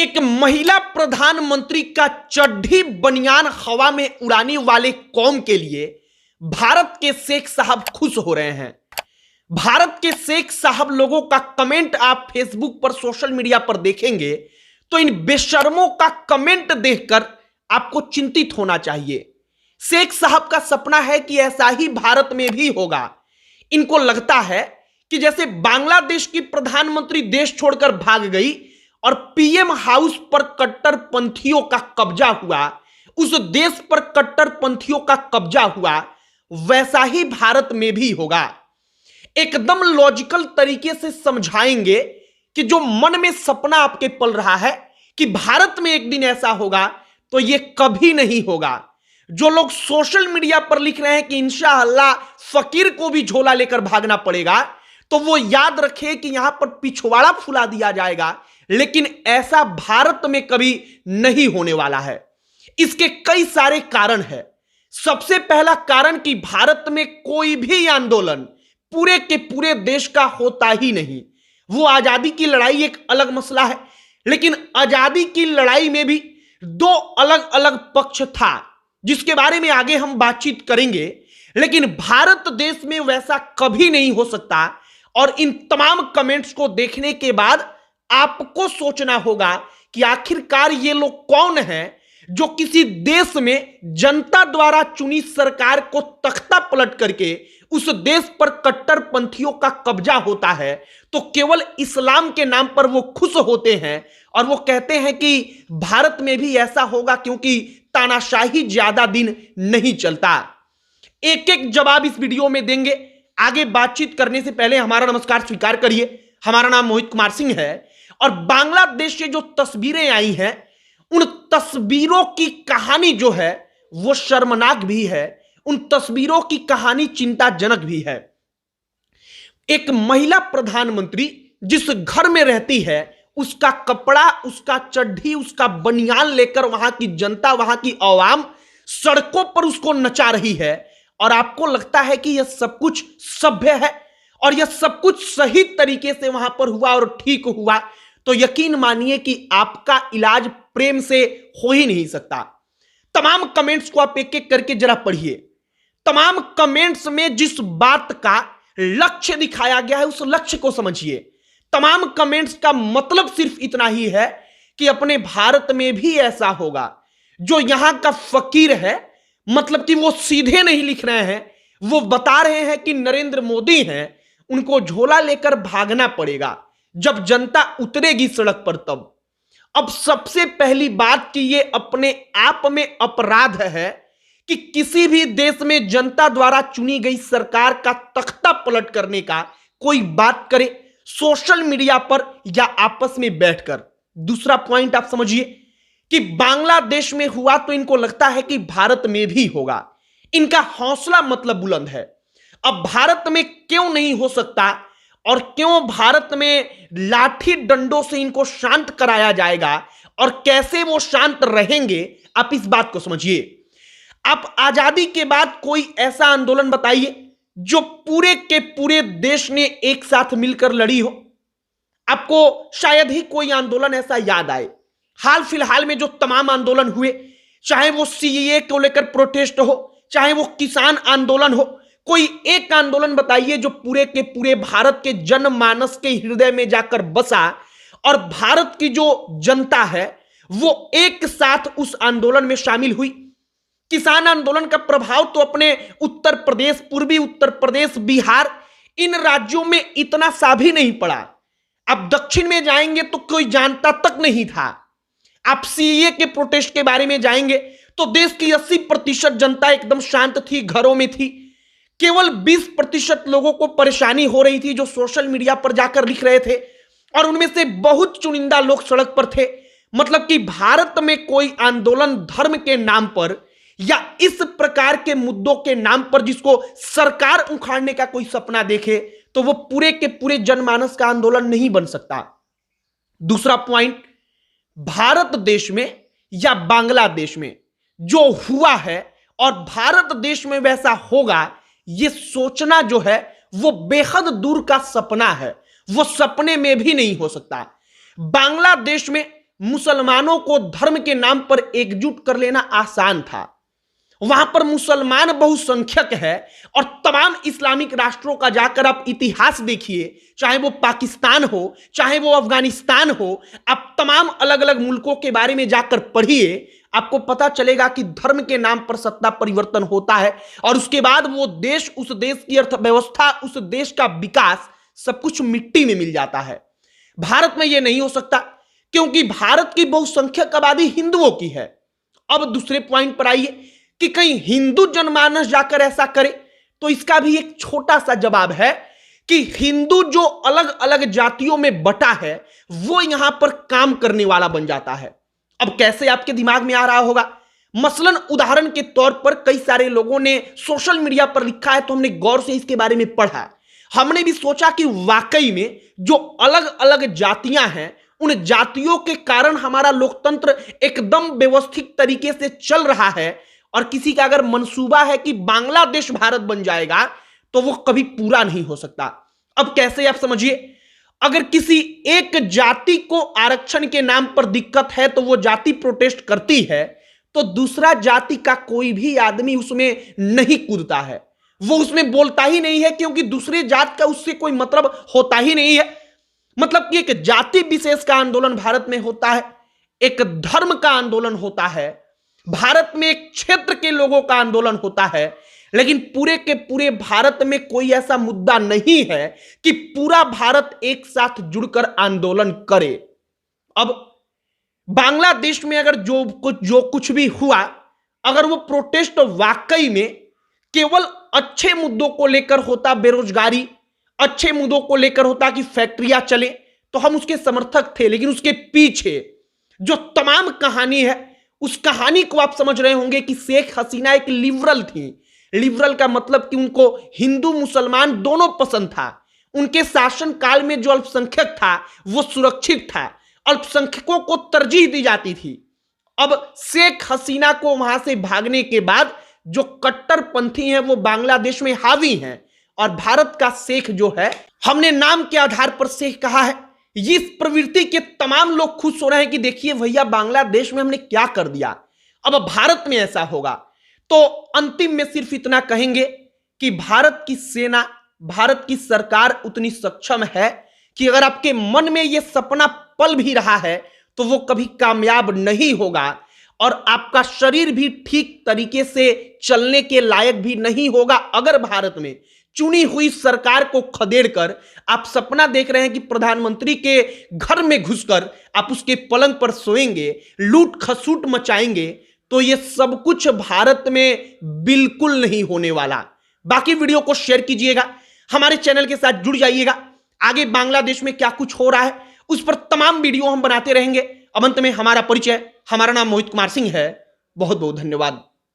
एक महिला प्रधानमंत्री का चड्ढी बनियान हवा में उड़ाने वाले कौम के लिए भारत के शेख साहब खुश हो रहे हैं। भारत के शेख साहब लोगों का कमेंट आप फेसबुक पर, सोशल मीडिया पर देखेंगे तो इन बेशर्मों का कमेंट देखकर आपको चिंतित होना चाहिए। शेख साहब का सपना है कि ऐसा ही भारत में भी होगा। इनको लगता है कि जैसे बांग्लादेश की प्रधानमंत्री देश छोड़कर भाग गई और पीएम हाउस पर कट्टरपंथियों का कब्जा हुआ, उस देश पर कट्टरपंथियों का कब्जा हुआ, वैसा ही भारत में भी होगा। एकदम लॉजिकल तरीके से समझाएंगे कि जो मन में सपना आपके पल रहा है कि भारत में एक दिन ऐसा होगा, तो यह कभी नहीं होगा। जो लोग सोशल मीडिया पर लिख रहे हैं कि इंशाअल्लाह फकीर को भी झोला लेकर भागना पड़ेगा, तो वो याद रखे कि यहां पर पिछवाड़ा फुला दिया जाएगा, लेकिन ऐसा भारत में कभी नहीं होने वाला है। इसके कई सारे कारण हैं। सबसे पहला कारण कि भारत में कोई भी आंदोलन पूरे के पूरे देश का होता ही नहीं। वो आजादी की लड़ाई एक अलग मसला है, लेकिन आजादी की लड़ाई में भी दो अलग अलग पक्ष था, जिसके बारे में आगे हम बातचीत करेंगे। लेकिन भारत देश में वैसा कभी नहीं हो सकता। और इन तमाम कमेंट्स को देखने के बाद आपको सोचना होगा कि आखिरकार ये लोग कौन हैं जो किसी देश में जनता द्वारा चुनी सरकार को तख्ता पलट करके उस देश पर कट्टरपंथियों का कब्जा होता है तो केवल इस्लाम के नाम पर वो खुश होते हैं और वो कहते हैं कि भारत में भी ऐसा होगा, क्योंकि तानाशाही ज्यादा दिन नहीं चलता। एक एक जवाब इस वीडियो में देंगे। आगे बातचीत करने से पहले हमारा नमस्कार स्वीकार करिए। हमारा नाम मोहित कुमार सिंह है और बांग्लादेश से जो तस्वीरें आई हैं, उन तस्वीरों की कहानी जो है वो शर्मनाक भी है। उन तस्वीरों की कहानी चिंताजनक भी है। एक महिला प्रधानमंत्री जिस घर में रहती है, उसका कपड़ा, उसका चड्ढी, उसका बनियान लेकर वहां की जनता, वहां की आवाम सड़कों पर उसको नचा रही है। और आपको लगता है कि यह सब कुछ सभ्य है और यह सब कुछ सही तरीके से वहां पर हुआ और ठीक हुआ, तो यकीन मानिए कि आपका इलाज प्रेम से हो ही नहीं सकता। तमाम कमेंट्स को आप एक एक करके जरा पढ़िए। तमाम कमेंट्स में जिस बात का लक्ष्य दिखाया गया है, उस लक्ष्य को समझिए। तमाम कमेंट्स का मतलब सिर्फ इतना ही है कि अपने भारत में भी ऐसा होगा। जो यहां का फकीर है, मतलब कि वो सीधे नहीं लिख रहे हैं, वो बता रहे हैं कि नरेंद्र मोदी हैं, उनको झोला लेकर भागना पड़ेगा जब जनता उतरेगी सड़क पर तब। अब सबसे पहली बात कि ये अपने आप में अपराध है कि किसी भी देश में जनता द्वारा चुनी गई सरकार का तख्ता पलट करने का कोई बात करे, सोशल मीडिया पर या आपस में बैठकर। दूसरा पॉइंट आप समझिए कि बांग्लादेश में हुआ तो इनको लगता है कि भारत में भी होगा। इनका हौसला मतलब बुलंद है। अब भारत में क्यों नहीं हो सकता और क्यों भारत में लाठी डंडों से इनको शांत कराया जाएगा और कैसे वो शांत रहेंगे, आप इस बात को समझिए। आप आजादी के बाद कोई ऐसा आंदोलन बताइए जो पूरे के पूरे देश ने एक साथ मिलकर लड़ी हो। आपको शायद ही कोई आंदोलन ऐसा याद आए। हाल फिलहाल में जो तमाम आंदोलन हुए, चाहे वो सीएए को लेकर प्रोटेस्ट हो, चाहे वो किसान आंदोलन हो, कोई एक आंदोलन बताइए जो पूरे के पूरे भारत के जनमानस के हृदय में जाकर बसा और भारत की जो जनता है वो एक साथ उस आंदोलन में शामिल हुई। किसान आंदोलन का प्रभाव तो अपने उत्तर प्रदेश, पूर्वी उत्तर प्रदेश, बिहार, इन राज्यों में इतना सा भी नहीं पड़ा। अब दक्षिण में जाएंगे तो कोई जानता तक नहीं था। आप सीएए के प्रोटेस्ट के बारे में जाएंगे तो देश की 80% जनता एकदम शांत थी, घरों में थी। केवल 20% लोगों को परेशानी हो रही थी जो सोशल मीडिया पर जाकर लिख रहे थे, और उनमें से बहुत चुनिंदा लोग सड़क पर थे। मतलब कि भारत में कोई आंदोलन धर्म के नाम पर या इस प्रकार के मुद्दों के नाम पर जिसको सरकार उखाड़ने का कोई सपना देखे, तो वो पूरे के पूरे जनमानस का आंदोलन नहीं बन सकता। दूसरा पॉइंट, भारत देश में या बांग्लादेश में जो हुआ है और भारत देश में वैसा होगा, ये सोचना जो है वो बेहद दूर का सपना है। वो सपने में भी नहीं हो सकता। बांग्लादेश में मुसलमानों को धर्म के नाम पर एकजुट कर लेना आसान था। वहां पर मुसलमान बहुसंख्यक है और तमाम इस्लामिक राष्ट्रों का जाकर आप इतिहास देखिए, चाहे वो पाकिस्तान हो, चाहे वो अफगानिस्तान हो, आप तमाम अलग अलग मुल्कों के बारे में जाकर पढ़िए, आपको पता चलेगा कि धर्म के नाम पर सत्ता परिवर्तन होता है और उसके बाद वो देश, उस देश की अर्थव्यवस्था, उस देश का विकास सब कुछ मिट्टी में मिल जाता है। भारत में यह नहीं हो सकता क्योंकि भारत की बहुसंख्यक आबादी हिंदुओं की है। अब दूसरे पॉइंट पर आइए कि कहीं हिंदू जनमानस जाकर ऐसा करे, तो इसका भी एक छोटा सा जवाब है कि हिंदू जो अलग अलग जातियों में बटा है वो यहां पर काम करने वाला बन जाता है। अब कैसे आपके दिमाग में आ रहा होगा, मसलन उदाहरण के तौर पर कई सारे लोगों ने सोशल मीडिया पर लिखा है तो हमने गौर से इसके बारे में पढ़ा, हमने भी सोचा कि वाकई में जो अलग अलग जातियां हैं उन जातियों के कारण हमारा लोकतंत्र एकदम व्यवस्थित तरीके से चल रहा है और किसी का अगर मंसूबा है कि बांग्लादेश भारत बन जाएगा तो वो कभी पूरा नहीं हो सकता। अब कैसे आप समझिए, अगर किसी एक जाति को आरक्षण के नाम पर दिक्कत है तो वो जाति प्रोटेस्ट करती है तो दूसरा जाति का कोई भी आदमी उसमें नहीं कूदता है, वो उसमें बोलता ही नहीं है क्योंकि दूसरे जात का उससे कोई मतलब होता ही नहीं है। मतलब कि एक जाति विशेष का आंदोलन भारत में होता है, एक धर्म का आंदोलन होता है, भारत में एक क्षेत्र के लोगों का आंदोलन होता है, लेकिन पूरे के पूरे भारत में कोई ऐसा मुद्दा नहीं है कि पूरा भारत एक साथ जुड़कर आंदोलन करे। अब बांग्लादेश में अगर जो कुछ भी हुआ, अगर वो प्रोटेस्ट वाकई में केवल अच्छे मुद्दों को लेकर होता, बेरोजगारी, अच्छे मुद्दों को लेकर होता कि फैक्ट्रियां चले, तो हम उसके समर्थक थे। लेकिन उसके पीछे जो तमाम कहानी है उस कहानी को आप समझ रहे होंगे कि शेख हसीना एक लिबरल थी। लिबरल का मतलब कि उनको हिंदू मुसलमान दोनों पसंद था, उनके शासन काल में जो अल्पसंख्यक था वो सुरक्षित था, अल्पसंख्यकों को तरजीह दी जाती थी। अब शेख हसीना को वहां से भागने के बाद जो कट्टरपंथी हैं वो बांग्लादेश में हावी हैं और भारत का शेख जो है, हमने नाम के आधार पर शेख कहा है, इस प्रवृत्ति के तमाम लोग खुश हो रहे हैं कि देखिए भैया बांग्लादेश में हमने क्या कर दिया, अब भारत में ऐसा होगा। तो अंतिम में सिर्फ इतना कहेंगे कि भारत की सेना, भारत की सरकार उतनी सक्षम है कि अगर आपके मन में यह सपना पल भी रहा है तो वो कभी कामयाब नहीं होगा और आपका शरीर भी ठीक तरीके से चलने के लायक भी नहीं होगा अगर भारत में चुनी हुई सरकार को खदेड़कर आप सपना देख रहे हैं कि प्रधानमंत्री के घर में घुसकर आप उसके पलंग पर सोएंगे, लूट खसूट मचाएंगे, तो ये सब कुछ भारत में बिल्कुल नहीं होने वाला। बाकी वीडियो को शेयर कीजिएगा, हमारे चैनल के साथ जुड़ जाइएगा। आगे बांग्लादेश में क्या कुछ हो रहा है उस पर तमाम वीडियो हम बनाते रहेंगे। अब अंत में हमारा परिचय, हमारा नाम मोहित कुमार सिंह है। बहुत बहुत धन्यवाद।